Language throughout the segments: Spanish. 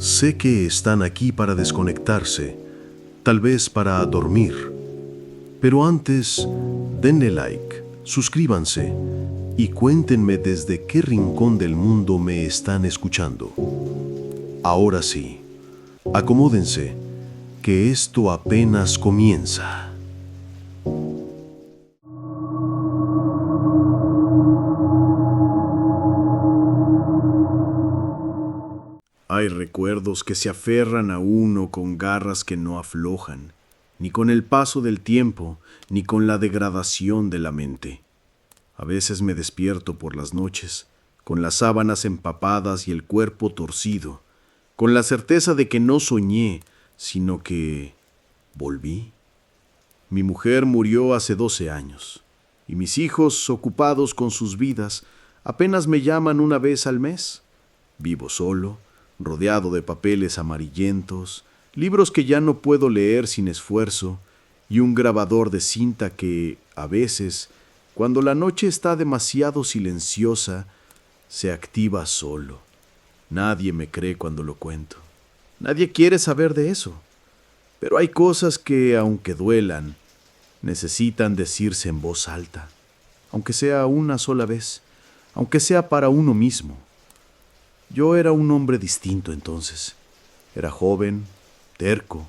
Sé que están aquí para desconectarse, tal vez para dormir. Pero antes, denle like, suscríbanse y cuéntenme desde qué rincón del mundo me están escuchando. Ahora sí, acomódense, que esto apenas comienza. Hay recuerdos que se aferran a uno con garras que no aflojan, ni con el paso del tiempo, ni con la degradación de la mente. A veces me despierto por las noches, con las sábanas empapadas y el cuerpo torcido, con la certeza de que no soñé, sino que volví. Mi mujer murió hace 12 años, y mis hijos, ocupados con sus vidas, apenas me llaman una vez al mes. Vivo solo, rodeado de papeles amarillentos, libros que ya no puedo leer sin esfuerzo, y un grabador de cinta que, a veces, cuando la noche está demasiado silenciosa, se activa solo. Nadie me cree cuando lo cuento. Nadie quiere saber de eso. Pero hay cosas que, aunque duelan, necesitan decirse en voz alta, aunque sea una sola vez, aunque sea para uno mismo. Yo era un hombre distinto entonces. Era joven, terco,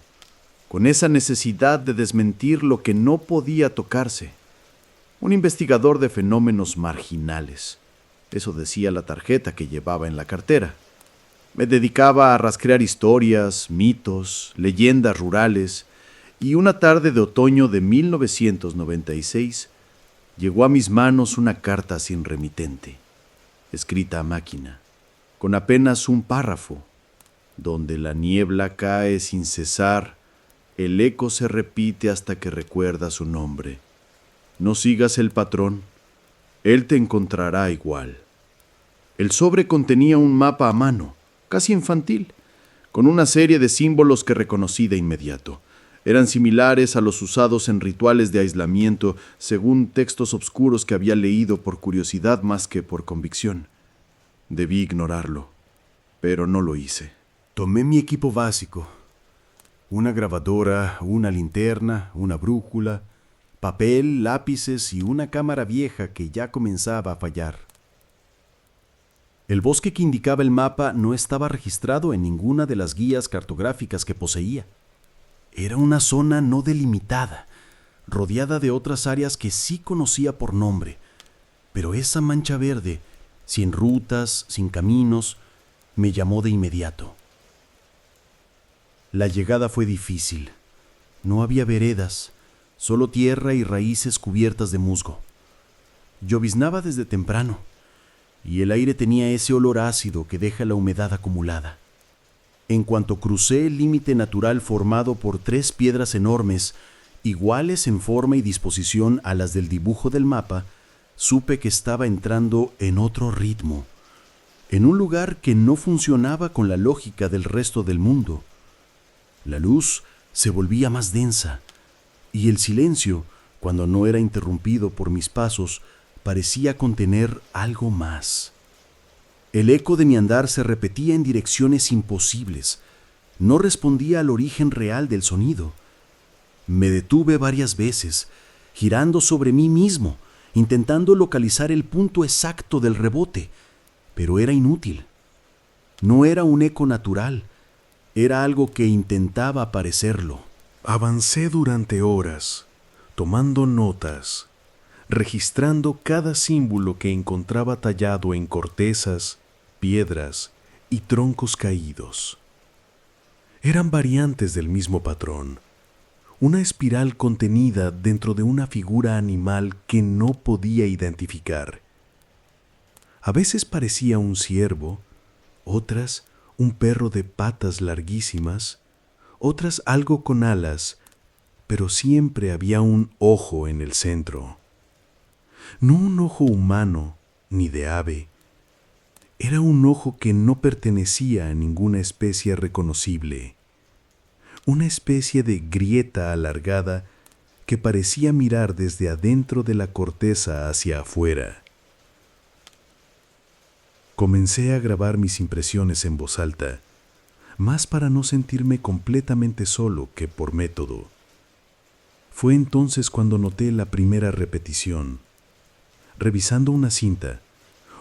con esa necesidad de desmentir lo que no podía tocarse. Un investigador de fenómenos marginales. Eso decía la tarjeta que llevaba en la cartera. Me dedicaba a rastrear historias, mitos, leyendas rurales, y una tarde de otoño de 1996 llegó a mis manos una carta sin remitente, escrita a máquina, con apenas un párrafo, donde la niebla cae sin cesar, el eco se repite hasta que recuerda su nombre. No sigas el patrón, él te encontrará igual. El sobre contenía un mapa a mano, casi infantil, con una serie de símbolos que reconocí de inmediato. Eran similares a los usados en rituales de aislamiento, según textos obscuros que había leído por curiosidad más que por convicción. Debí ignorarlo, pero no lo hice. Tomé mi equipo básico: una grabadora, una linterna, una brújula, papel, lápices y una cámara vieja que ya comenzaba a fallar. El bosque que indicaba el mapa no estaba registrado en ninguna de las guías cartográficas que poseía. Era una zona no delimitada, rodeada de otras áreas que sí conocía por nombre, pero esa mancha verde, sin rutas, sin caminos, me llamó de inmediato. La llegada fue difícil. No había veredas, solo tierra y raíces cubiertas de musgo. Lloviznaba desde temprano, y el aire tenía ese olor ácido que deja la humedad acumulada. En cuanto crucé el límite natural formado por 3 piedras enormes, iguales en forma y disposición a las del dibujo del mapa, supe que estaba entrando en otro ritmo, en un lugar que no funcionaba con la lógica del resto del mundo. La luz se volvía más densa, y el silencio, cuando no era interrumpido por mis pasos, parecía contener algo más. El eco de mi andar se repetía en direcciones imposibles. No respondía al origen real del sonido. Me detuve varias veces, girando sobre mí mismo, intentando localizar el punto exacto del rebote, pero era inútil. No era un eco natural, era algo que intentaba parecerlo. Avancé durante horas, tomando notas, registrando cada símbolo que encontraba tallado en cortezas, piedras y troncos caídos. Eran variantes del mismo patrón, una espiral contenida dentro de una figura animal que no podía identificar. A veces parecía un ciervo, otras un perro de patas larguísimas, otras algo con alas, pero siempre había un ojo en el centro. No un ojo humano ni de ave. Era un ojo que no pertenecía a ninguna especie reconocible. Una especie de grieta alargada que parecía mirar desde adentro de la corteza hacia afuera. Comencé a grabar mis impresiones en voz alta, más para no sentirme completamente solo que por método. Fue entonces cuando noté la primera repetición. Revisando una cinta,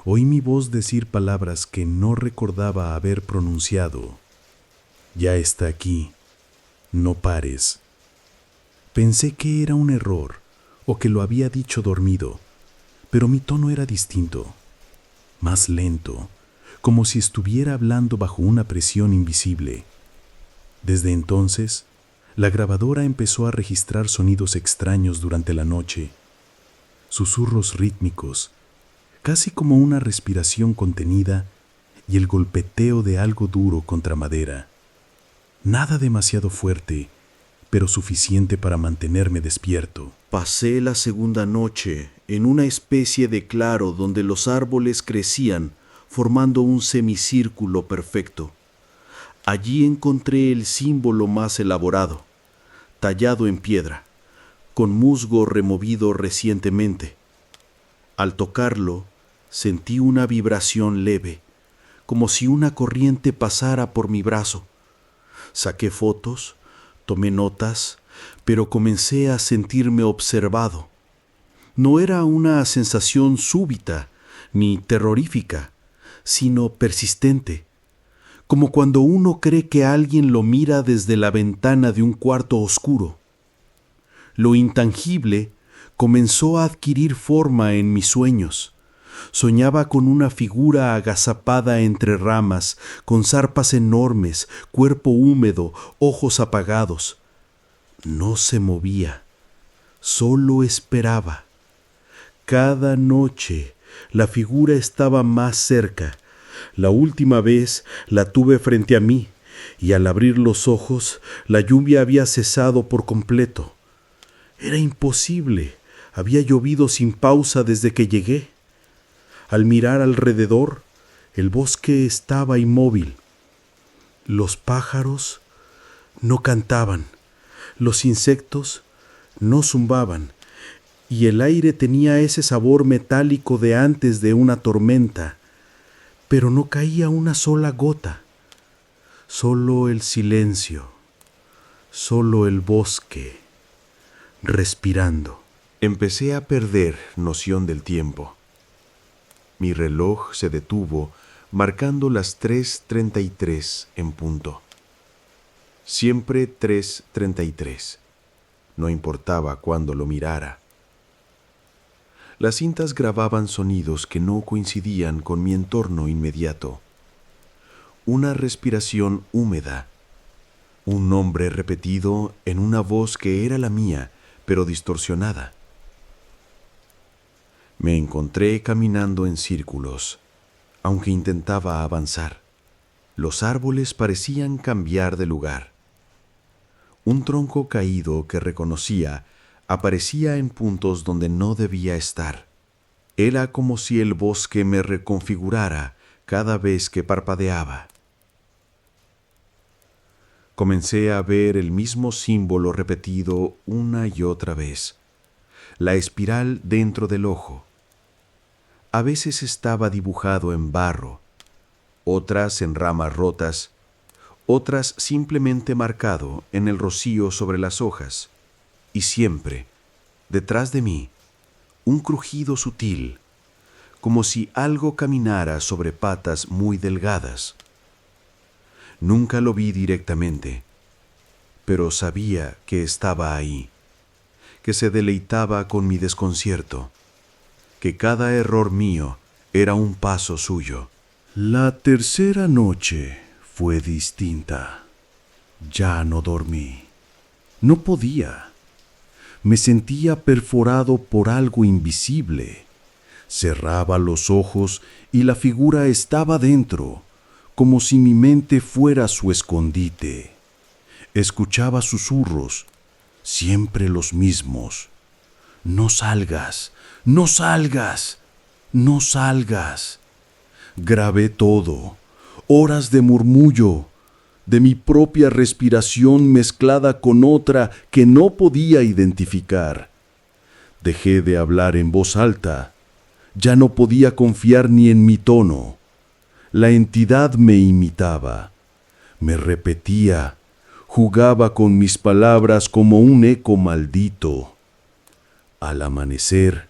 oí mi voz decir palabras que no recordaba haber pronunciado. Ya está aquí. No pares. Pensé que era un error o que lo había dicho dormido, pero mi tono era distinto, más lento, como si estuviera hablando bajo una presión invisible. Desde entonces, la grabadora empezó a registrar sonidos extraños durante la noche, susurros rítmicos, casi como una respiración contenida y el golpeteo de algo duro contra madera. Nada demasiado fuerte, pero suficiente para mantenerme despierto. Pasé la segunda noche en una especie de claro donde los árboles crecían formando un semicírculo perfecto. Allí encontré el símbolo más elaborado, tallado en piedra, con musgo removido recientemente. Al tocarlo, sentí una vibración leve, como si una corriente pasara por mi brazo. Saqué fotos, tomé notas, pero comencé a sentirme observado. No era una sensación súbita ni terrorífica, sino persistente, como cuando uno cree que alguien lo mira desde la ventana de un cuarto oscuro. Lo intangible comenzó a adquirir forma en mis sueños. Soñaba con una figura agazapada entre ramas, con zarpas enormes, cuerpo húmedo, ojos apagados. No se movía, solo esperaba. Cada noche la figura estaba más cerca. La última vez la tuve frente a mí, y al abrir los ojos, la lluvia había cesado por completo. Era imposible, había llovido sin pausa desde que llegué. Al mirar alrededor, el bosque estaba inmóvil. Los pájaros no cantaban, los insectos no zumbaban, y el aire tenía ese sabor metálico de antes de una tormenta, pero no caía una sola gota. Solo el silencio, solo el bosque, respirando. Empecé a perder noción del tiempo. Mi reloj se detuvo marcando las 3:33 en punto. Siempre 3:33. No importaba cuándo lo mirara. Las cintas grababan sonidos que no coincidían con mi entorno inmediato. Una respiración húmeda, un nombre repetido en una voz que era la mía, pero distorsionada. Me encontré caminando en círculos, aunque intentaba avanzar. Los árboles parecían cambiar de lugar. Un tronco caído que reconocía aparecía en puntos donde no debía estar. Era como si el bosque me reconfigurara cada vez que parpadeaba. Comencé a ver el mismo símbolo repetido una y otra vez, la espiral dentro del ojo. A veces estaba dibujado en barro, otras en ramas rotas, otras simplemente marcado en el rocío sobre las hojas, y siempre, detrás de mí, un crujido sutil, como si algo caminara sobre patas muy delgadas. Nunca lo vi directamente, pero sabía que estaba ahí, que se deleitaba con mi desconcierto, que cada error mío era un paso suyo. La tercera noche fue distinta. Ya no dormí. No podía. Me sentía perforado por algo invisible. Cerraba los ojos y la figura estaba dentro, como si mi mente fuera su escondite. Escuchaba susurros, siempre los mismos. No salgas, no salgas, no salgas. Grabé todo, horas de murmullo, de mi propia respiración mezclada con otra que no podía identificar. Dejé de hablar en voz alta. Ya no podía confiar ni en mi tono. La entidad me imitaba. Me repetía, jugaba con mis palabras como un eco maldito. Al amanecer,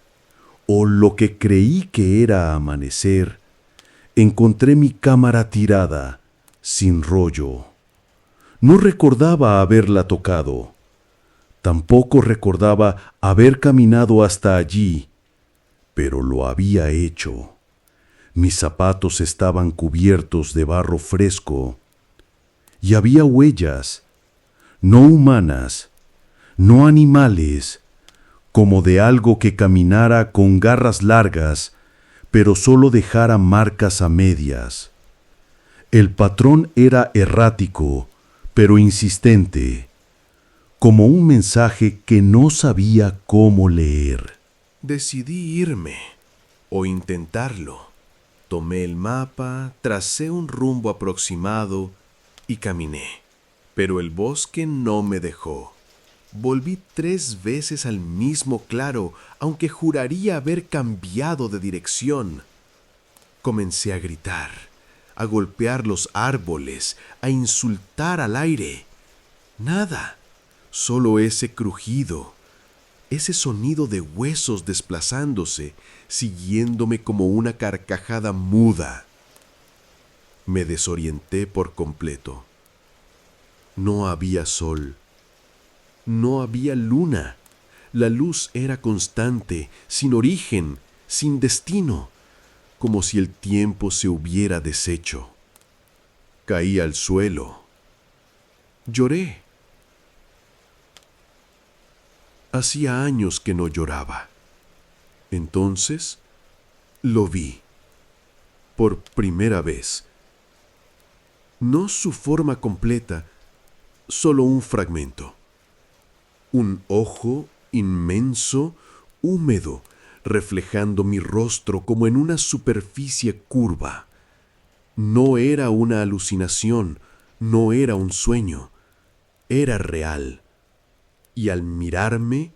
o lo que creí que era amanecer, encontré mi cámara tirada, sin rollo. No recordaba haberla tocado. Tampoco recordaba haber caminado hasta allí, pero lo había hecho. Mis zapatos estaban cubiertos de barro fresco y había huellas, no humanas, no animales, como de algo que caminara con garras largas, pero solo dejara marcas a medias. El patrón era errático, pero insistente, como un mensaje que no sabía cómo leer. Decidí irme, o intentarlo. Tomé el mapa, tracé un rumbo aproximado y caminé. Pero el bosque no me dejó. Volví 3 veces al mismo claro, aunque juraría haber cambiado de dirección. Comencé a gritar, a golpear los árboles, a insultar al aire. Nada, solo ese crujido, ese sonido de huesos desplazándose, siguiéndome como una carcajada muda. Me desorienté por completo. No había sol. No había luna. La luz era constante, sin origen, sin destino, como si el tiempo se hubiera deshecho. Caí al suelo. Lloré. Hacía años que no lloraba. Entonces lo vi. Por primera vez. No su forma completa, solo un fragmento. Un ojo inmenso, húmedo, reflejando mi rostro como en una superficie curva. No era una alucinación, no era un sueño, era real. Y al mirarme,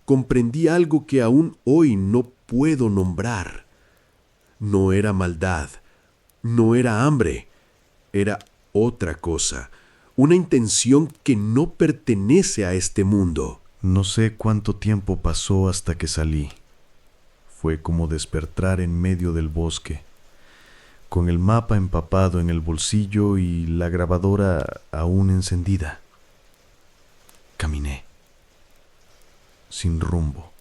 comprendí algo que aún hoy no puedo nombrar. No era maldad, no era hambre, era otra cosa, una intención que no pertenece a este mundo. No sé cuánto tiempo pasó hasta que salí. Fue como despertar en medio del bosque, con el mapa empapado en el bolsillo y la grabadora aún encendida. Caminé, sin rumbo,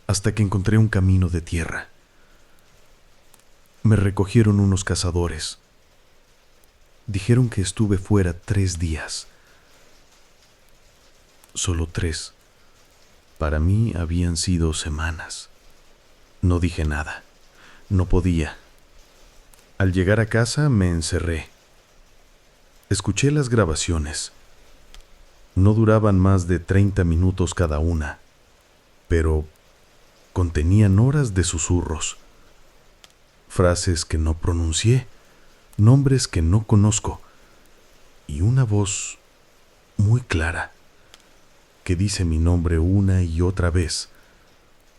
hasta que encontré un camino de tierra. Me recogieron unos cazadores. Dijeron que estuve fuera 3 días. Solo 3. Para mí habían sido semanas. No dije nada. No podía. Al llegar a casa me encerré. Escuché las grabaciones. No duraban más de 30 minutos cada una, pero contenían horas de susurros. Frases que no pronuncié, nombres que no conozco, y una voz muy clara que dice mi nombre una y otra vez,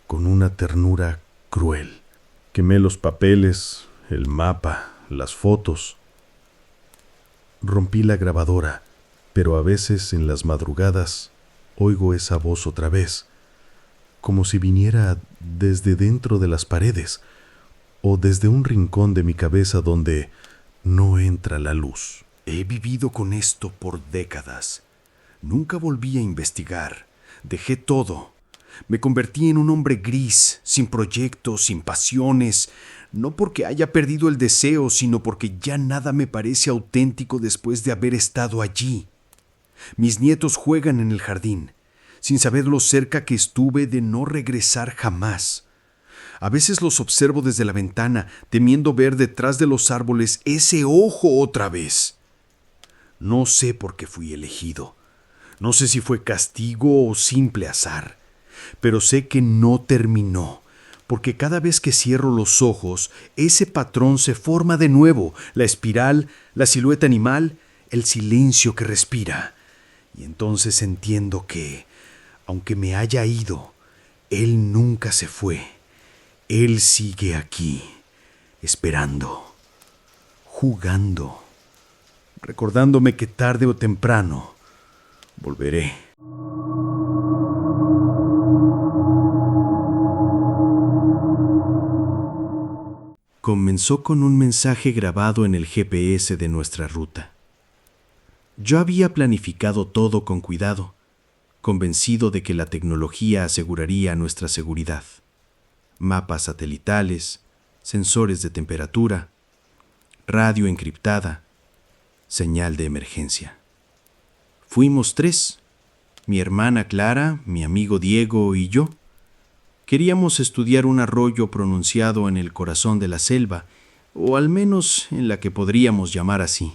con una ternura cruel. Quemé los papeles, el mapa, las fotos. Rompí la grabadora, pero a veces en las madrugadas oigo esa voz otra vez, como si viniera desde dentro de las paredes o desde un rincón de mi cabeza donde no entra la luz. He vivido con esto por décadas. Nunca volví a investigar. Dejé todo. Me convertí en un hombre gris, sin proyectos, sin pasiones, no porque haya perdido el deseo, sino porque ya nada me parece auténtico después de haber estado allí. Mis nietos juegan en el jardín, sin saber lo cerca que estuve de no regresar jamás. A veces los observo desde la ventana, temiendo ver detrás de los árboles ese ojo otra vez. No sé por qué fui elegido. No sé si fue castigo o simple azar, pero sé que no terminó, porque cada vez que cierro los ojos, ese patrón se forma de nuevo, la espiral, la silueta animal, el silencio que respira. Y entonces entiendo que, aunque me haya ido, él nunca se fue. Él sigue aquí, esperando, jugando, recordándome que tarde o temprano volveré. Comenzó con un mensaje grabado en el GPS de nuestra ruta. Yo había planificado todo con cuidado, convencido de que la tecnología aseguraría nuestra seguridad. Mapas satelitales, sensores de temperatura, radio encriptada, señal de emergencia. Fuimos 3, mi hermana Clara, mi amigo Diego y yo. Queríamos estudiar un arroyo pronunciado en el corazón de la selva, o al menos en la que podríamos llamar así.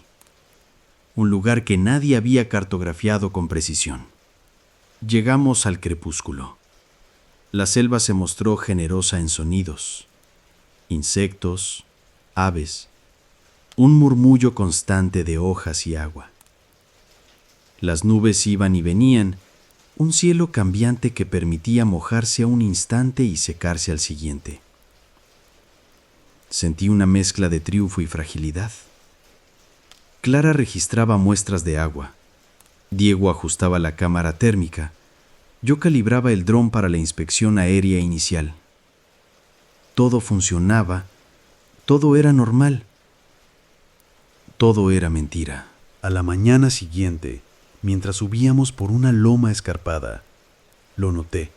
Un lugar que nadie había cartografiado con precisión. Llegamos al crepúsculo. La selva se mostró generosa en sonidos. Insectos, aves, un murmullo constante de hojas y agua. Las nubes iban y venían, un cielo cambiante que permitía mojarse a un instante y secarse al siguiente. Sentí una mezcla de triunfo y fragilidad. Clara registraba muestras de agua. Diego ajustaba la cámara térmica. Yo calibraba el dron para la inspección aérea inicial. Todo funcionaba. Todo era normal. Todo era mentira. A la mañana siguiente, mientras subíamos por una loma escarpada, lo noté.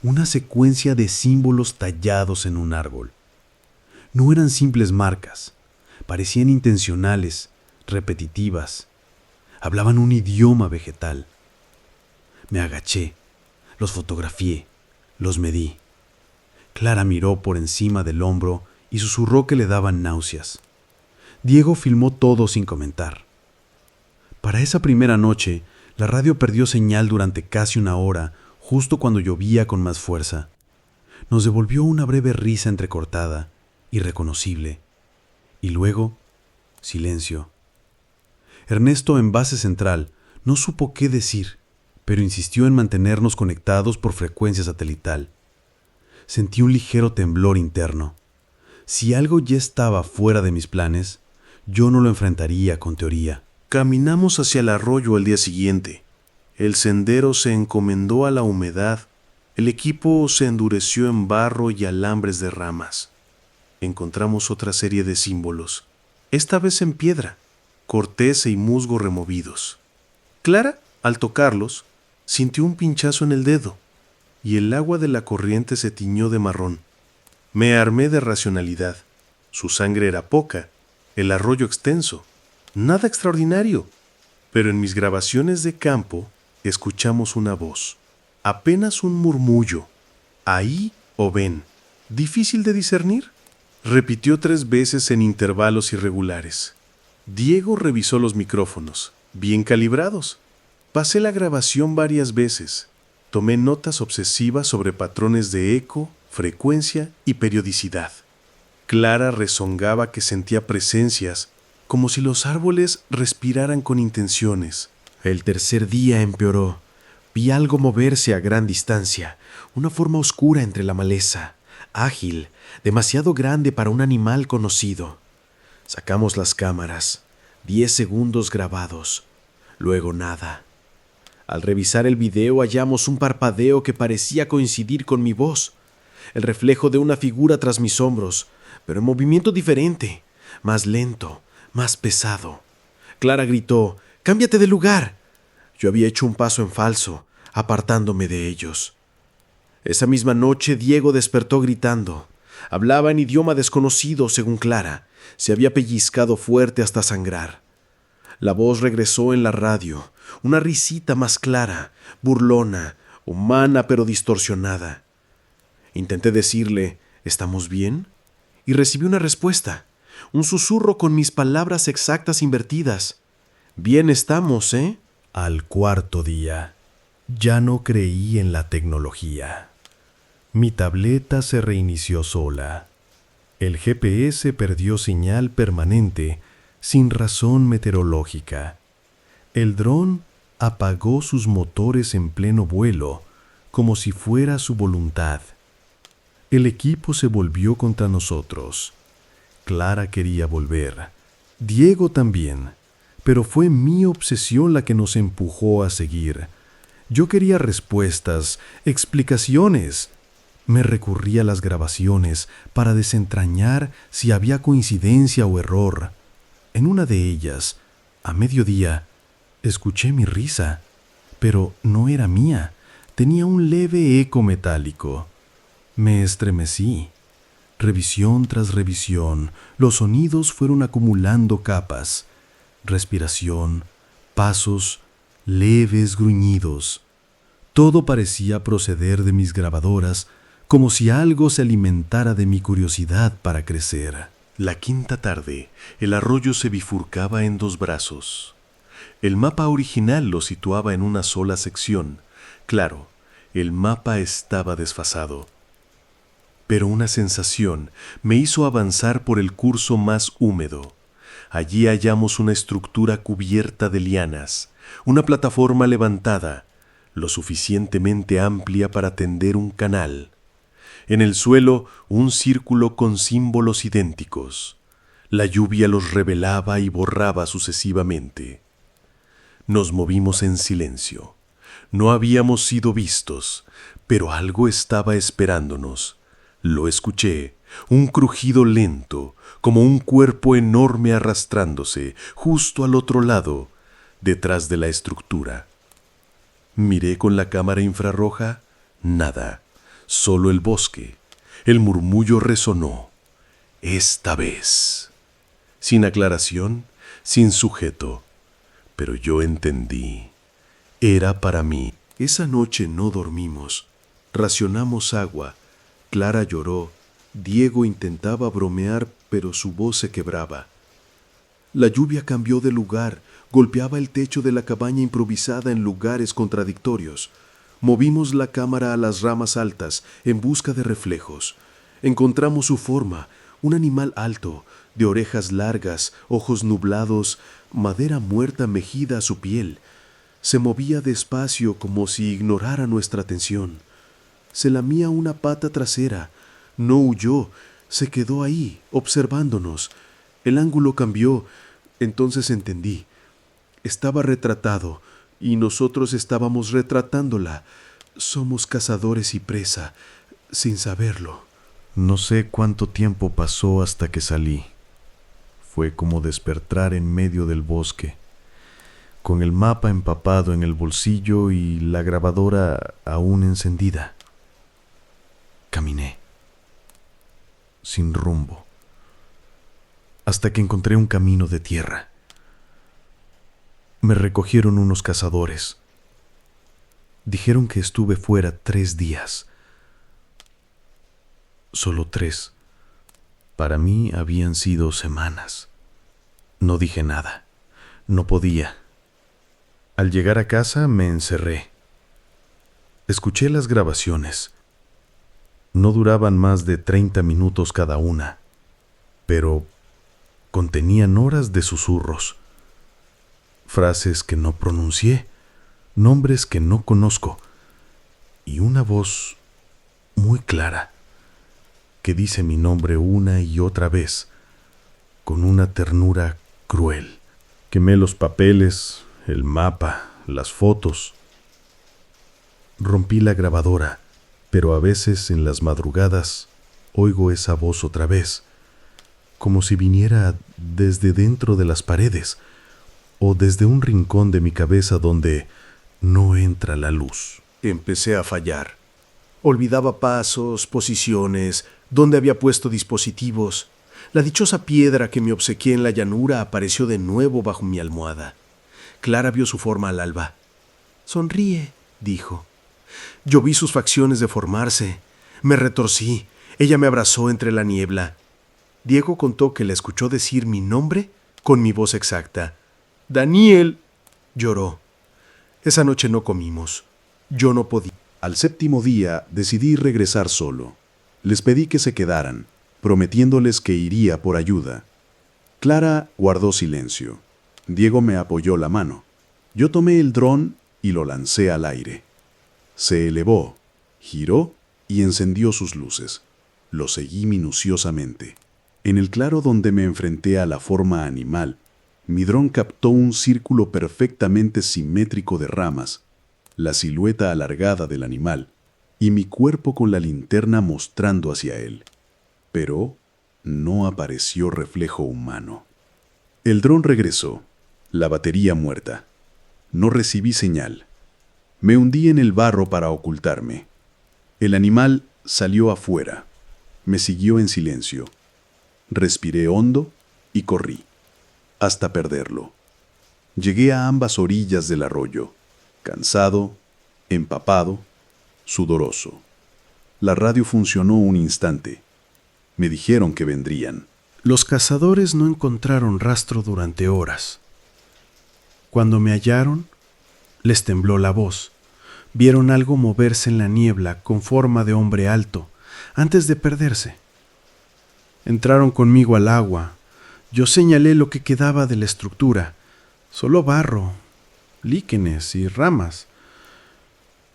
Una secuencia de símbolos tallados en un árbol. No eran simples marcas. Parecían intencionales, repetitivas. Hablaban un idioma vegetal. Me agaché, los fotografié, los medí. Clara miró por encima del hombro y susurró que le daban náuseas. Diego filmó todo sin comentar. Para esa primera noche, la radio perdió señal durante casi una hora, justo cuando llovía con más fuerza. Nos devolvió una breve risa entrecortada, irreconocible. Y luego, silencio. Ernesto, en base central, no supo qué decir, pero insistió en mantenernos conectados por frecuencia satelital. Sentí un ligero temblor interno. Si algo ya estaba fuera de mis planes, yo no lo enfrentaría con teoría. Caminamos hacia el arroyo al día siguiente. El sendero se encomendó a la humedad. El equipo se endureció en barro y alambres de ramas. Encontramos otra serie de símbolos, esta vez en piedra, corteza y musgo removidos. Clara, al tocarlos, sintió un pinchazo en el dedo y el agua de la corriente se tiñó de marrón. Me armé de racionalidad. Su sangre era poca, el arroyo extenso. Nada extraordinario, pero en mis grabaciones de campo escuchamos una voz, apenas un murmullo, ahí o ven, difícil de discernir. Repitió 3 veces en intervalos irregulares. Diego revisó los micrófonos, bien calibrados. Pasé la grabación varias veces. Tomé notas obsesivas sobre patrones de eco, frecuencia y periodicidad. Clara rezongaba que sentía presencias, como si los árboles respiraran con intenciones. El tercer día empeoró. Vi algo moverse a gran distancia, una forma oscura entre la maleza, ágil, demasiado grande para un animal conocido. Sacamos las cámaras, 10 segundos grabados, luego nada. Al revisar el video hallamos un parpadeo que parecía coincidir con mi voz, el reflejo de una figura tras mis hombros, pero en movimiento diferente, más lento, más pesado. Clara gritó: «¡Cámbiate de lugar!». Yo había hecho un paso en falso, apartándome de ellos. Esa misma noche Diego despertó gritando. Hablaba en idioma desconocido, según Clara. Se había pellizcado fuerte hasta sangrar. La voz regresó en la radio, una risita más clara, burlona, humana pero distorsionada. Intenté decirle: «¿Estamos bien?», y recibí una respuesta. Un susurro con mis palabras exactas invertidas. «Bien estamos, ¿eh?». Al 4.º día, ya no creí en la tecnología. Mi tableta se reinició sola. El GPS perdió señal permanente, sin razón meteorológica. El dron apagó sus motores en pleno vuelo, como si fuera su voluntad. El equipo se volvió contra nosotros. Clara quería volver. Diego también. pero fue mi obsesión la que nos empujó a seguir. Yo quería respuestas, explicaciones. Me recurrí a las grabaciones para desentrañar si había coincidencia o error. En una de ellas, a mediodía, escuché mi risa, pero no era mía. Tenía un leve eco metálico. Me estremecí. Revisión tras revisión, los sonidos fueron acumulando capas. Respiración, pasos, leves gruñidos. Todo parecía proceder de mis grabadoras, como si algo se alimentara de mi curiosidad para crecer. La quinta tarde, el arroyo se bifurcaba en dos brazos. El mapa original lo situaba en una sola sección. Claro, el mapa estaba desfasado. Pero una sensación me hizo avanzar por el curso más húmedo. Allí hallamos una estructura cubierta de lianas, una plataforma levantada, lo suficientemente amplia para tender un canal. En el suelo, un círculo con símbolos idénticos. La lluvia los revelaba y borraba sucesivamente. Nos movimos en silencio. No habíamos sido vistos, pero algo estaba esperándonos. Lo escuché, un crujido lento, como un cuerpo enorme arrastrándose, justo al otro lado, detrás de la estructura. Miré con la cámara infrarroja, nada. Solo el bosque. El murmullo resonó. Esta vez. Sin aclaración, sin sujeto. Pero yo entendí. Era para mí. Esa noche no dormimos. Racionamos agua. Clara lloró. Diego intentaba bromear, pero su voz se quebraba. La lluvia cambió de lugar. Golpeaba el techo de la cabaña improvisada en lugares contradictorios. Movimos la cámara a las ramas altas en busca de reflejos. Encontramos su forma, un animal alto, de orejas largas, ojos nublados, madera muerta mejida a su piel. Se movía despacio como si ignorara nuestra atención. Se lamía una pata trasera. No huyó, se quedó ahí, observándonos. El ángulo cambió, entonces entendí. Estaba retratado, y nosotros estábamos retratándola. Somos cazadores y presa, sin saberlo. No sé cuánto tiempo pasó hasta que salí. Fue como despertar en medio del bosque, con el mapa empapado en el bolsillo y la grabadora aún encendida. Caminé, sin rumbo, hasta que encontré un camino de tierra. Me recogieron unos cazadores. Dijeron que estuve fuera 3 días. Solo 3. Para mí habían sido semanas. No dije nada. No podía. Al llegar a casa me encerré. Escuché las grabaciones. No duraban más de 30 minutos cada una, pero contenían horas de susurros. Frases que no pronuncié, nombres que no conozco, y una voz muy clara que dice mi nombre una y otra vez, con una ternura cruel. Quemé los papeles, el mapa, las fotos. Rompí la grabadora, pero a veces en las madrugadas oigo esa voz otra vez, como si viniera desde dentro de las paredes, o desde un rincón de mi cabeza donde no entra la luz. Empecé a fallar. Olvidaba pasos, posiciones, dónde había puesto dispositivos. La dichosa piedra que me obsequié en la llanura apareció de nuevo bajo mi almohada. Clara vio su forma al alba. «Sonríe», dijo. Yo vi sus facciones deformarse. Me retorcí. Ella me abrazó entre la niebla. Diego contó que la escuchó decir mi nombre con mi voz exacta. «Daniel», lloró. Esa noche no comimos. Yo no podía. Al 7º día decidí regresar solo. Les pedí que se quedaran, prometiéndoles que iría por ayuda. Clara guardó silencio. Diego me apoyó la mano. Yo tomé el dron y lo lancé al aire. Se elevó, giró y encendió sus luces. Lo seguí minuciosamente. En el claro donde me enfrenté a la forma animal, Mi dron captó un círculo perfectamente simétrico de ramas, la silueta alargada del animal y mi cuerpo con la linterna mostrando hacia él. Pero no apareció reflejo humano. El dron regresó, la batería muerta. No recibí señal. Me hundí en el barro para ocultarme. El animal salió afuera. Me siguió en silencio. Respiré hondo y corrí, hasta perderlo. Llegué a ambas orillas del arroyo, cansado, empapado, sudoroso. La radio funcionó un instante. Me dijeron que vendrían. Los cazadores no encontraron rastro durante horas. Cuando me hallaron, les tembló la voz. Vieron algo moverse en la niebla con forma de hombre alto, antes de perderse. Entraron conmigo al agua. Yo señalé lo que quedaba de la estructura, solo barro, líquenes y ramas.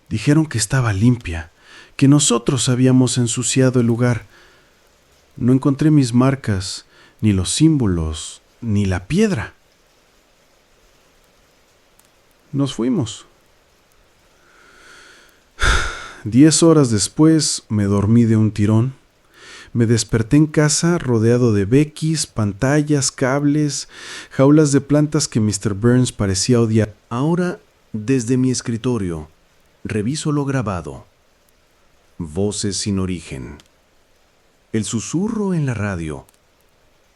Dijeron que estaba limpia, que nosotros habíamos ensuciado el lugar. No encontré mis marcas, ni los símbolos, ni la piedra. Nos fuimos. 10 horas después me dormí de un tirón. Me desperté en casa rodeado de bequis, pantallas, cables, jaulas de plantas que Mr. Burns parecía odiar. Ahora, desde mi escritorio, reviso lo grabado. Voces sin origen. El susurro en la radio.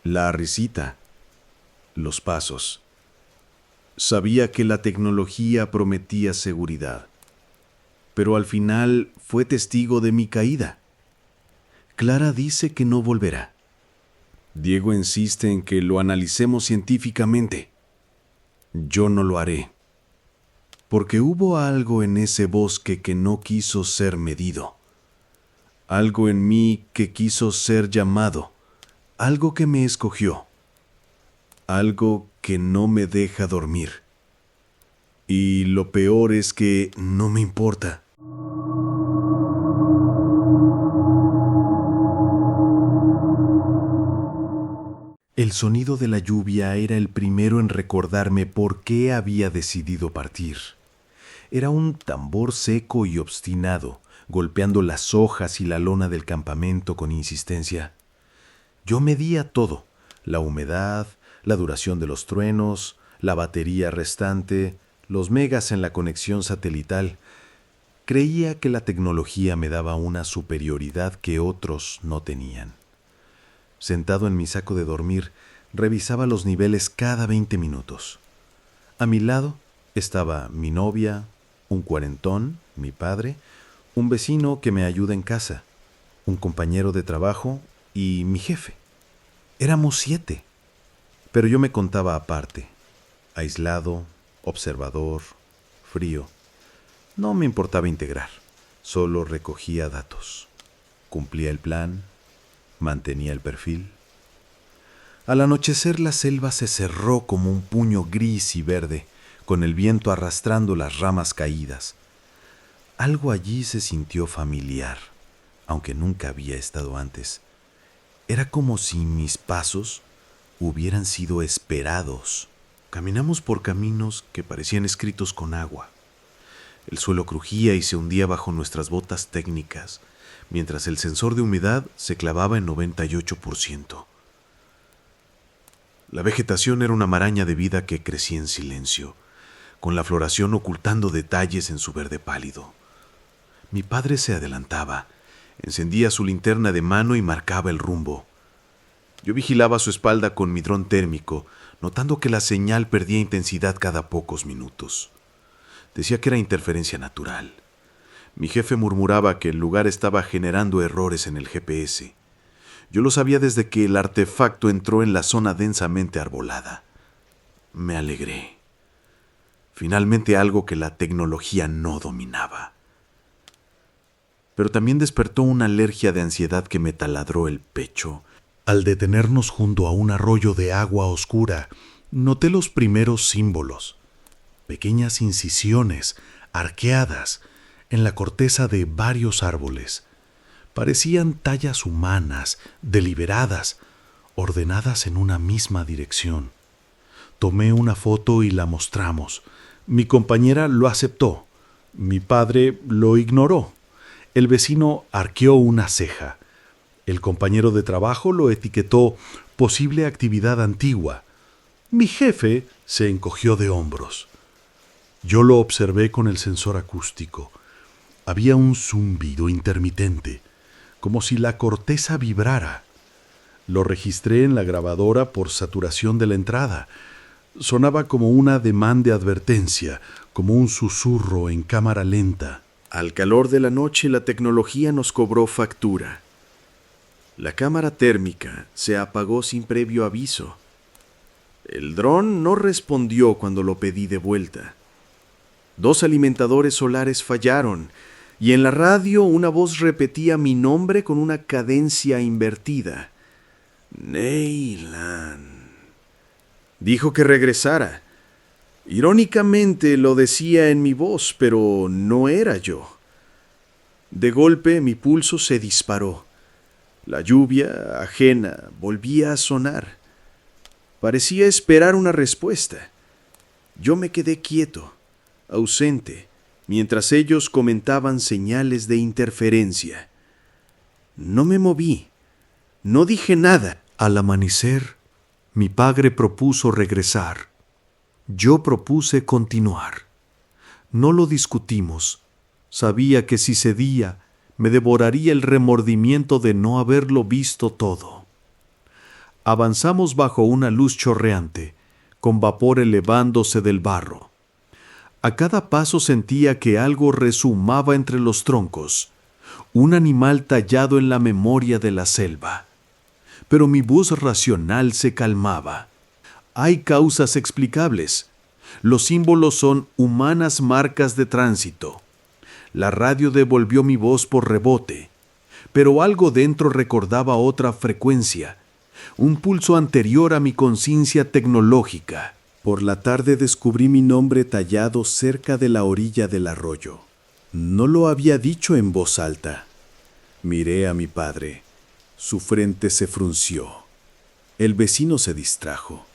La risita. Los pasos. Sabía que la tecnología prometía seguridad, pero al final fue testigo de mi caída. Clara dice que no volverá. Diego insiste en que lo analicemos científicamente. Yo no lo haré, porque hubo algo en ese bosque que no quiso ser medido. Algo en mí que quiso ser llamado, algo que me escogió, algo que no me deja dormir. Y lo peor es que no me importa. El sonido de la lluvia era el primero en recordarme por qué había decidido partir. Era un tambor seco y obstinado, golpeando las hojas y la lona del campamento con insistencia. Yo medía todo: la humedad, la duración de los truenos, la batería restante, los megas en la conexión satelital. Creía que la tecnología me daba una superioridad que otros no tenían. Sentado en mi saco de dormir, revisaba los niveles cada 20 minutos. A mi lado estaba mi novia, un cuarentón, mi padre, un vecino que me ayuda en casa, un compañero de trabajo y mi jefe. Éramos 7, pero yo me contaba aparte, aislado, observador, frío. No me importaba integrar, solo recogía datos, cumplía el plan, mantenía el perfil. Al anochecer la selva se cerró como un puño gris y verde, con el viento arrastrando las ramas caídas. Algo allí se sintió familiar, aunque nunca había estado antes. Era como si mis pasos hubieran sido esperados. Caminamos por caminos que parecían escritos con agua. El suelo crujía y se hundía bajo nuestras botas técnicas, mientras el sensor de humedad se clavaba en 98%. La vegetación era una maraña de vida que crecía en silencio, con la floración ocultando detalles en su verde pálido. Mi padre se adelantaba, encendía su linterna de mano y marcaba el rumbo. Yo vigilaba su espalda con mi dron térmico, notando que la señal perdía intensidad cada pocos minutos. Decía que era interferencia natural. Mi jefe murmuraba que el lugar estaba generando errores en el GPS. Yo lo sabía desde que el artefacto entró en la zona densamente arbolada. Me alegré. Finalmente algo que la tecnología no dominaba. Pero también despertó una alergia de ansiedad que me taladró el pecho. Al detenernos junto a un arroyo de agua oscura, noté los primeros símbolos. Pequeñas incisiones, arqueadas, en la corteza de varios árboles. Parecían tallas humanas, deliberadas, ordenadas en una misma dirección. Tomé una foto y la mostramos. Mi compañera lo aceptó. Mi padre lo ignoró. El vecino arqueó una ceja. El compañero de trabajo lo etiquetó posible actividad antigua. Mi jefe se encogió de hombros. Yo lo observé con el sensor acústico. Había un zumbido intermitente, como si la corteza vibrara. Lo registré en la grabadora por saturación de la entrada. Sonaba como un ademán de advertencia, como un susurro en cámara lenta. Al calor de la noche la tecnología nos cobró factura. La cámara térmica se apagó sin previo aviso. El dron no respondió cuando lo pedí de vuelta. 2 alimentadores solares fallaron y en la radio una voz repetía mi nombre con una cadencia invertida. Neyland. Dijo que regresara. Irónicamente lo decía en mi voz, pero no era yo. De golpe mi pulso se disparó. La lluvia, ajena, volvía a sonar. Parecía esperar una respuesta. Yo me quedé quieto, ausente, mientras ellos comentaban señales de interferencia. No me moví, no dije nada. Al amanecer, mi padre propuso regresar. Yo propuse continuar. No lo discutimos. Sabía que si cedía, me devoraría el remordimiento de no haberlo visto todo. Avanzamos bajo una luz chorreante, con vapor elevándose del barro. A cada paso sentía que algo rezumaba entre los troncos, un animal tallado en la memoria de la selva. Pero mi voz racional se calmaba. Hay causas explicables. Los símbolos son humanas marcas de tránsito. La radio devolvió mi voz por rebote, pero algo dentro recordaba otra frecuencia, un pulso anterior a mi conciencia tecnológica. Por la tarde descubrí mi nombre tallado cerca de la orilla del arroyo. No lo había dicho en voz alta. Miré a mi padre. Su frente se frunció. El vecino se distrajo.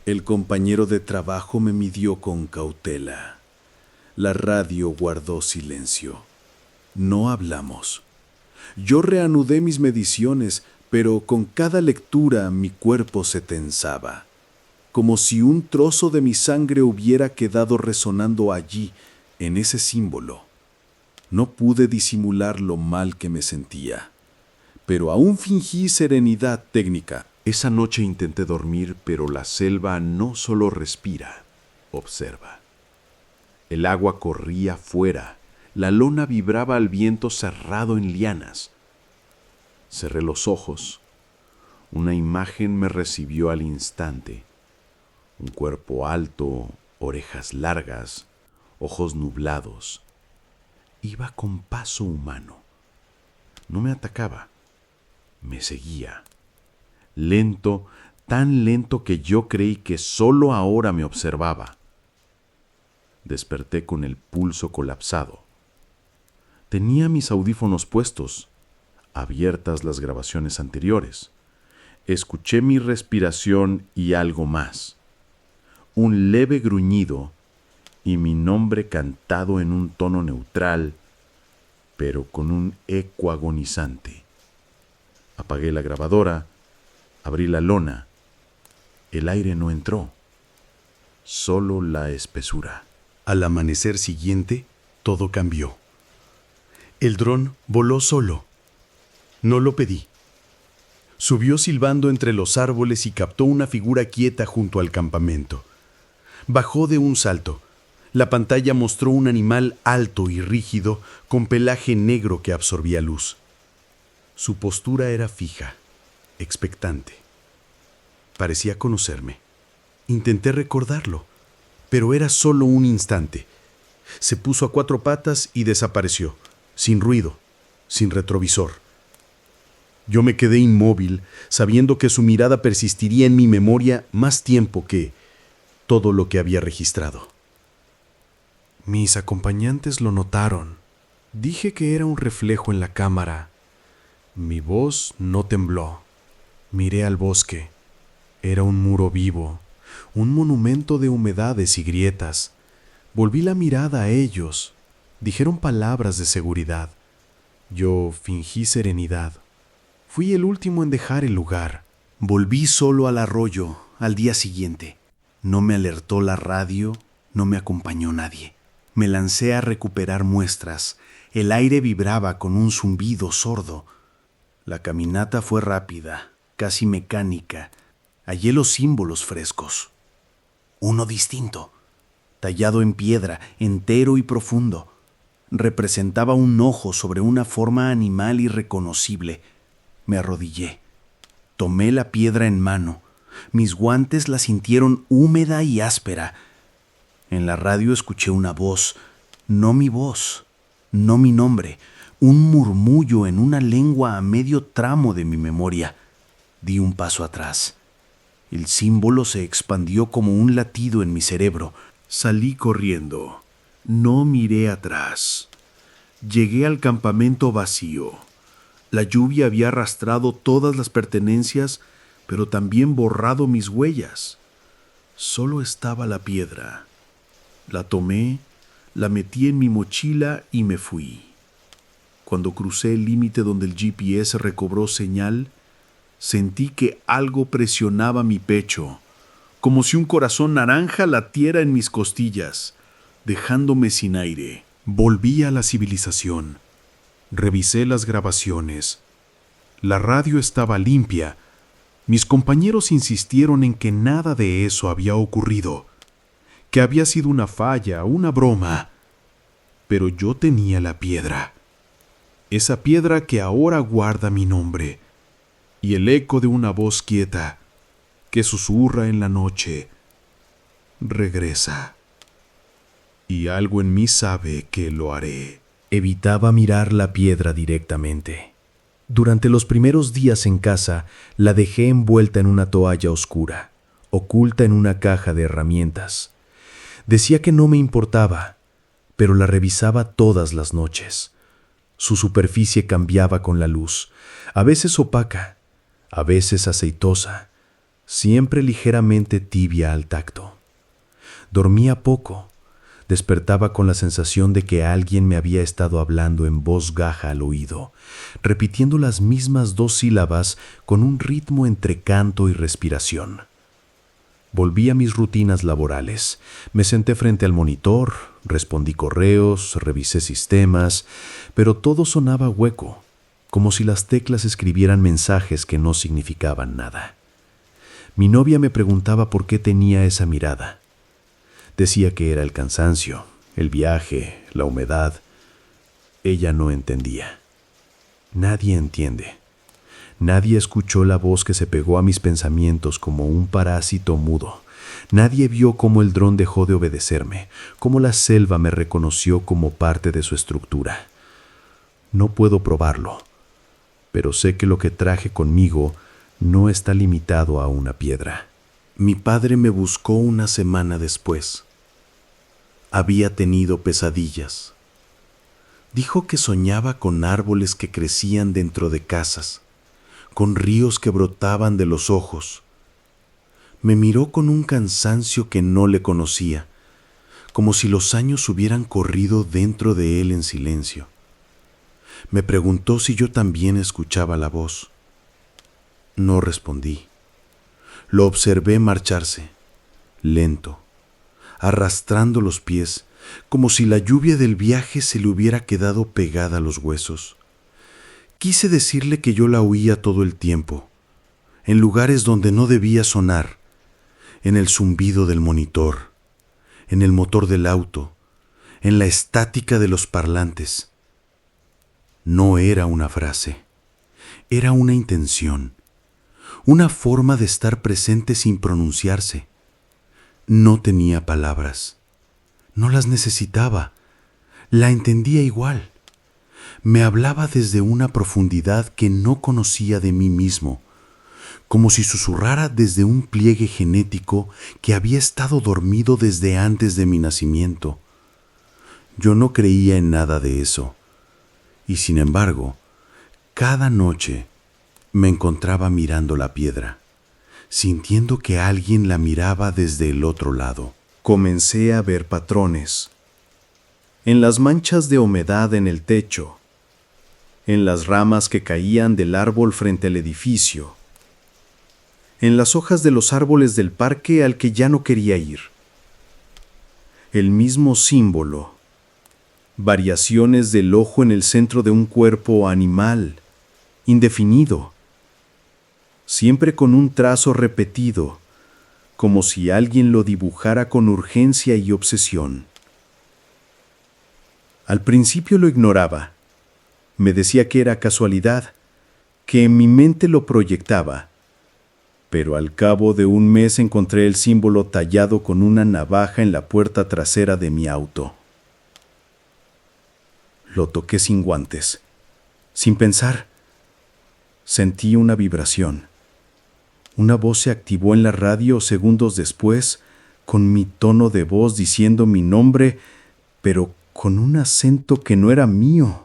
El compañero de trabajo me midió con cautela. La radio guardó silencio. No hablamos. Yo reanudé mis mediciones, pero con cada lectura mi cuerpo se tensaba, como si un trozo de mi sangre hubiera quedado resonando allí, en ese símbolo. No pude disimular lo mal que me sentía, pero aún fingí serenidad técnica. Esa noche intenté dormir, pero la selva no solo respira, observa. El agua corría fuera, la lona vibraba al viento cerrado en lianas. Cerré los ojos. Una imagen me recibió al instante. Un cuerpo alto, orejas largas, ojos nublados. Iba con paso humano. No me atacaba, me seguía. Lento, tan lento que yo creí que solo ahora me observaba. Desperté con el pulso colapsado. Tenía mis audífonos puestos, abiertas las grabaciones anteriores. Escuché mi respiración y algo más. Un leve gruñido y mi nombre cantado en un tono neutral, pero con un eco agonizante. Apagué la grabadora, abrí la lona. El aire no entró, solo la espesura. Al amanecer siguiente, todo cambió. El dron voló solo. No lo pedí. Subió silbando entre los árboles y captó una figura quieta junto al campamento. Bajó de un salto. La pantalla mostró un animal alto y rígido con pelaje negro que absorbía luz. Su postura era fija, expectante. Parecía conocerme. Intenté recordarlo, pero era solo un instante. Se puso a 4 patas y desapareció, sin ruido, sin retrovisor. Yo me quedé inmóvil, sabiendo que su mirada persistiría en mi memoria más tiempo que todo lo que había registrado. Mis acompañantes lo notaron. Dije que era un reflejo en la cámara. Mi voz no tembló. Miré al bosque. Era un muro vivo, un monumento de humedades y grietas. Volví la mirada a ellos. Dijeron palabras de seguridad. Yo fingí serenidad. Fui el último en dejar el lugar. Volví solo al arroyo al día siguiente. No me alertó la radio, no me acompañó nadie. Me lancé a recuperar muestras. El aire vibraba con un zumbido sordo. La caminata fue rápida, casi mecánica. Hallé los símbolos frescos. Uno distinto, tallado en piedra, entero y profundo. Representaba un ojo sobre una forma animal irreconocible. Me arrodillé. Tomé la piedra en mano. Mis guantes la sintieron húmeda y áspera. En la radio escuché una voz, no mi voz, no mi nombre, un murmullo en una lengua a medio tramo de mi memoria. Di un paso atrás. El símbolo se expandió como un latido en mi cerebro. Salí corriendo. No miré atrás. Llegué al campamento vacío. La lluvia había arrastrado todas las pertenencias, pero también borrado mis huellas. Solo estaba la piedra. La tomé, la metí en mi mochila y me fui. Cuando crucé el límite donde el GPS recobró señal, sentí que algo presionaba mi pecho, como si un corazón naranja latiera en mis costillas, dejándome sin aire. Volví a la civilización. Revisé las grabaciones. La radio estaba limpia. Mis compañeros insistieron en que nada de eso había ocurrido, que había sido una falla, una broma. Pero yo tenía la piedra. Esa piedra que ahora guarda mi nombre. Y el eco de una voz quieta que susurra en la noche. Regresa. Y algo en mí sabe que lo haré. Evitaba mirar la piedra directamente. Durante los primeros días en casa, la dejé envuelta en una toalla oscura, oculta en una caja de herramientas. Decía que no me importaba, pero la revisaba todas las noches. Su superficie cambiaba con la luz, a veces opaca, a veces aceitosa, siempre ligeramente tibia al tacto. Dormía poco. Despertaba con la sensación de que alguien me había estado hablando en voz baja al oído, repitiendo las mismas 2 sílabas con un ritmo entre canto y respiración. Volví a mis rutinas laborales. Me senté frente al monitor, respondí correos, revisé sistemas, pero todo sonaba hueco, como si las teclas escribieran mensajes que no significaban nada. Mi novia me preguntaba por qué tenía esa mirada. Decía que era el cansancio, el viaje, la humedad. Ella no entendía. Nadie entiende. Nadie escuchó la voz que se pegó a mis pensamientos como un parásito mudo. Nadie vio cómo el dron dejó de obedecerme, cómo la selva me reconoció como parte de su estructura. No puedo probarlo, pero sé que lo que traje conmigo no está limitado a una piedra. Mi padre me buscó una semana después. Había tenido pesadillas. Dijo que soñaba con árboles que crecían dentro de casas, con ríos que brotaban de los ojos. Me miró con un cansancio que no le conocía, como si los años hubieran corrido dentro de él en silencio. Me preguntó si yo también escuchaba la voz. No respondí. Lo observé marcharse, lento, arrastrando los pies, como si la lluvia del viaje se le hubiera quedado pegada a los huesos. Quise decirle que yo la oía todo el tiempo, en lugares donde no debía sonar, en el zumbido del monitor, en el motor del auto, en la estática de los parlantes. No era una frase, era una intención. Una forma de estar presente sin pronunciarse. No tenía palabras. No las necesitaba. La entendía igual. Me hablaba desde una profundidad que no conocía de mí mismo, como si susurrara desde un pliegue genético que había estado dormido desde antes de mi nacimiento. Yo no creía en nada de eso. Y sin embargo, cada noche me encontraba mirando la piedra, sintiendo que alguien la miraba desde el otro lado. Comencé a ver patrones. En las manchas de humedad en el techo, en las ramas que caían del árbol frente al edificio, en las hojas de los árboles del parque al que ya no quería ir. El mismo símbolo, variaciones del ojo en el centro de un cuerpo animal, indefinido, siempre con un trazo repetido, como si alguien lo dibujara con urgencia y obsesión. Al principio lo ignoraba. Me decía que era casualidad, que en mi mente lo proyectaba. Pero al cabo de un mes encontré el símbolo tallado con una navaja en la puerta trasera de mi auto. Lo toqué sin guantes, sin pensar. Sentí una vibración. Una voz se activó en la radio segundos después, con mi tono de voz diciendo mi nombre, pero con un acento que no era mío.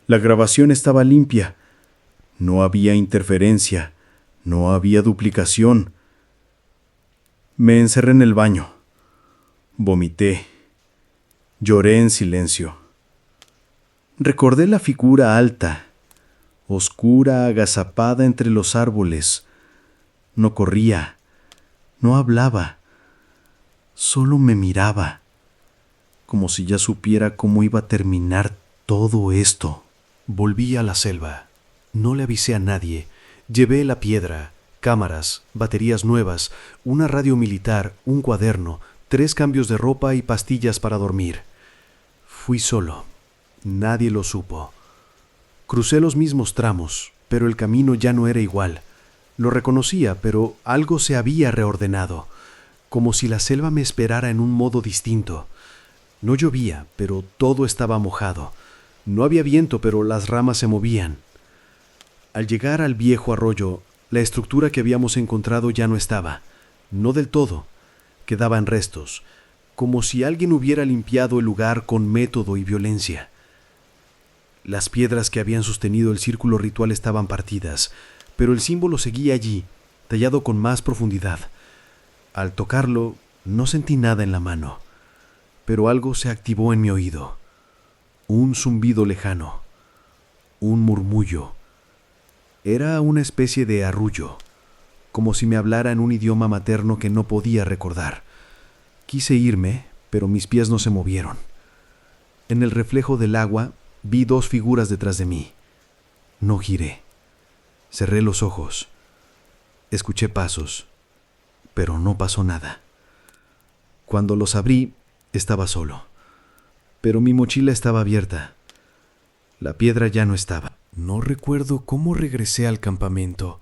La grabación estaba limpia. No había interferencia. No había duplicación. Me encerré en el baño. Vomité. Lloré en silencio. Recordé la figura alta, oscura, agazapada entre los árboles. No corría, no hablaba, solo me miraba, como si ya supiera cómo iba a terminar todo esto. Volví a la selva. No le avisé a nadie. Llevé la piedra, cámaras, baterías nuevas, una radio militar, un cuaderno, 3 cambios de ropa y pastillas para dormir. Fui solo. Nadie lo supo. Crucé los mismos tramos, pero el camino ya no era igual. Lo reconocía, pero algo se había reordenado, como si la selva me esperara en un modo distinto. No llovía, pero todo estaba mojado. No había viento, pero las ramas se movían. Al llegar al viejo arroyo, la estructura que habíamos encontrado ya no estaba. No del todo. Quedaban restos, como si alguien hubiera limpiado el lugar con método y violencia. Las piedras que habían sostenido el círculo ritual estaban partidas, pero el símbolo seguía allí, tallado con más profundidad. Al tocarlo, no sentí nada en la mano, pero algo se activó en mi oído. Un zumbido lejano, un murmullo. Era una especie de arrullo, como si me hablara en un idioma materno que no podía recordar. Quise irme, pero mis pies no se movieron. En el reflejo del agua vi 2 figuras detrás de mí. No giré. Cerré los ojos. Escuché pasos, pero no pasó nada. Cuando los abrí, estaba solo. Pero mi mochila estaba abierta. La piedra ya no estaba. No recuerdo cómo regresé al campamento.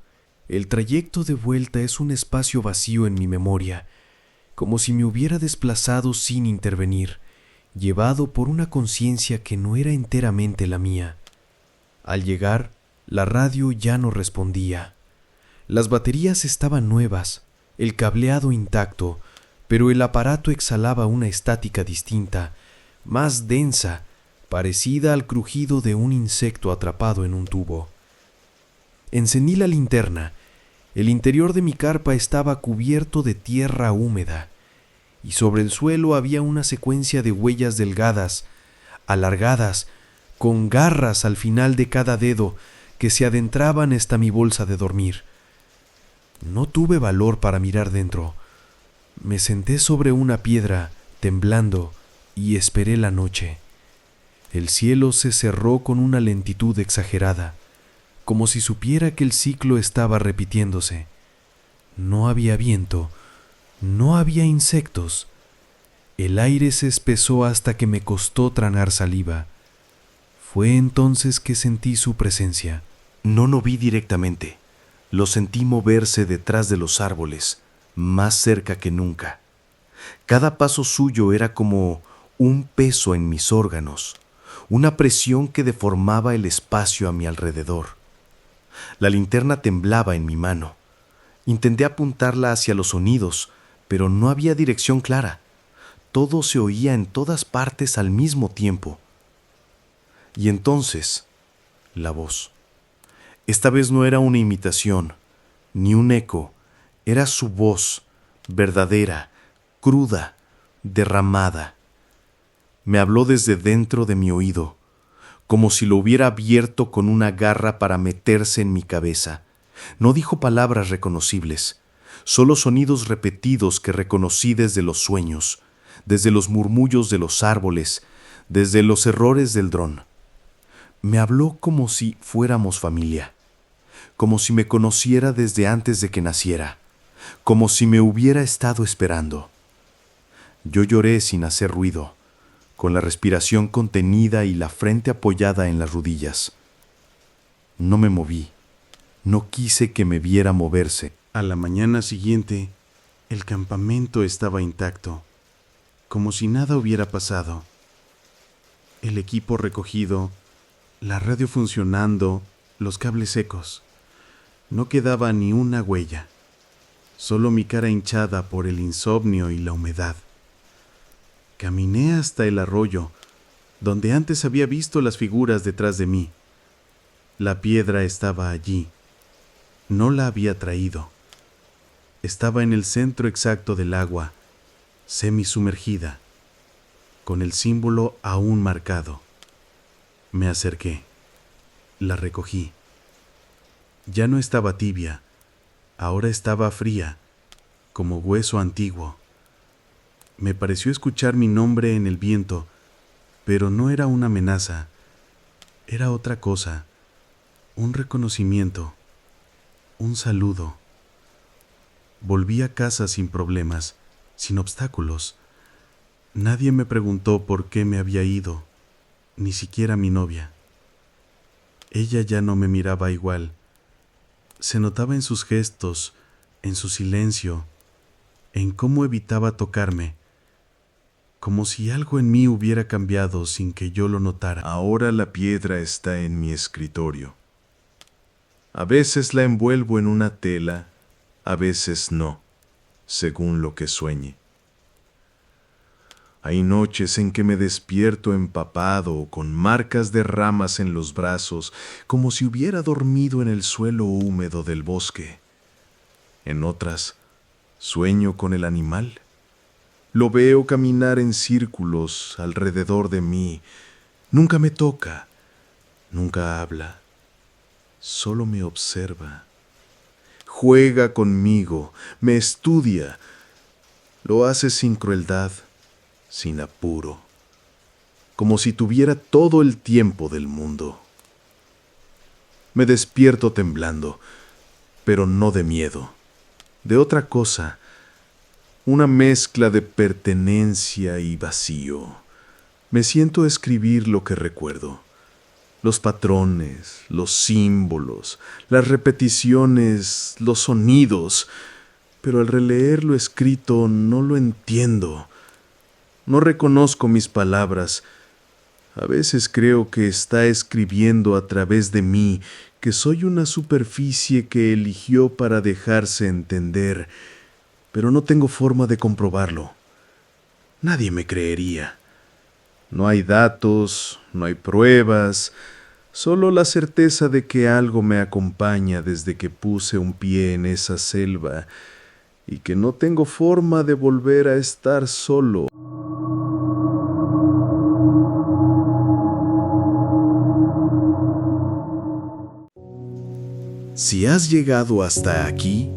El trayecto de vuelta es un espacio vacío en mi memoria, como si me hubiera desplazado sin intervenir, llevado por una conciencia que no era enteramente la mía. Al llegar, la radio ya no respondía. Las baterías estaban nuevas, el cableado intacto, pero el aparato exhalaba una estática distinta, más densa, parecida al crujido de un insecto atrapado en un tubo. Encendí la linterna. El interior de mi carpa estaba cubierto de tierra húmeda, y sobre el suelo había una secuencia de huellas delgadas, alargadas, con garras al final de cada dedo, que se adentraban hasta mi bolsa de dormir. No tuve valor para mirar dentro. Me senté sobre una piedra, temblando, y esperé la noche. El cielo se cerró con una lentitud exagerada, como si supiera que el ciclo estaba repitiéndose. No había viento, no había insectos. El aire se espesó hasta que me costó tragar saliva. Fue entonces que sentí su presencia. No lo vi directamente. Lo sentí moverse detrás de los árboles, más cerca que nunca. Cada paso suyo era como un peso en mis órganos, una presión que deformaba el espacio a mi alrededor. La linterna temblaba en mi mano. Intenté apuntarla hacia los sonidos, pero no había dirección clara. Todo se oía en todas partes al mismo tiempo. Y entonces, la voz. Esta vez no era una imitación, ni un eco, era su voz, verdadera, cruda, derramada. Me habló desde dentro de mi oído, como si lo hubiera abierto con una garra para meterse en mi cabeza. No dijo palabras reconocibles, solo sonidos repetidos que reconocí desde los sueños, desde los murmullos de los árboles, desde los errores del dron. Me habló como si fuéramos familia, como si me conociera desde antes de que naciera, como si me hubiera estado esperando. Yo lloré sin hacer ruido, con la respiración contenida y la frente apoyada en las rodillas. No me moví, no quise que me viera moverse. A la mañana siguiente, el campamento estaba intacto, como si nada hubiera pasado. El equipo recogido, la radio funcionando, los cables secos. No quedaba ni una huella, solo mi cara hinchada por el insomnio y la humedad. Caminé hasta el arroyo, donde antes había visto las figuras detrás de mí. La piedra estaba allí. No la había traído. Estaba en el centro exacto del agua, semisumergida, con el símbolo aún marcado. Me acerqué. La recogí. Ya no estaba tibia, ahora estaba fría, como hueso antiguo. Me pareció escuchar mi nombre en el viento, pero no era una amenaza, era otra cosa, un reconocimiento, un saludo. Volví a casa sin problemas, sin obstáculos. Nadie me preguntó por qué me había ido, ni siquiera mi novia. Ella ya no me miraba igual. Se notaba en sus gestos, en su silencio, en cómo evitaba tocarme, como si algo en mí hubiera cambiado sin que yo lo notara. Ahora la piedra está en mi escritorio. A veces la envuelvo en una tela, a veces no, según lo que sueñe. Hay noches en que me despierto empapado o con marcas de ramas en los brazos, como si hubiera dormido en el suelo húmedo del bosque. En otras, sueño con el animal. Lo veo caminar en círculos alrededor de mí. Nunca me toca, nunca habla, solo me observa. Juega conmigo, me estudia. Lo hace sin crueldad, sin apuro, como si tuviera todo el tiempo del mundo. Me despierto temblando, pero no de miedo, de otra cosa, una mezcla de pertenencia y vacío. Me siento a escribir lo que recuerdo, los patrones, los símbolos, las repeticiones, los sonidos, pero al releer lo escrito no lo entiendo. No reconozco mis palabras. A veces creo que está escribiendo a través de mí, que soy una superficie que eligió para dejarse entender, pero no tengo forma de comprobarlo. Nadie me creería. No hay datos, no hay pruebas, solo la certeza de que algo me acompaña desde que puse un pie en esa selva y que no tengo forma de volver a estar solo. Si has llegado hasta aquí,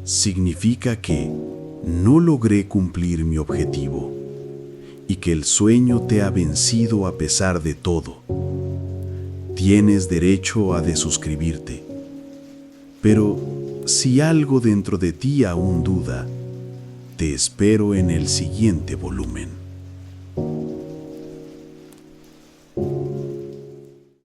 significa que no logré cumplir mi objetivo y que el sueño te ha vencido a pesar de todo. Tienes derecho a desuscribirte. Pero si algo dentro de ti aún duda, te espero en el siguiente volumen.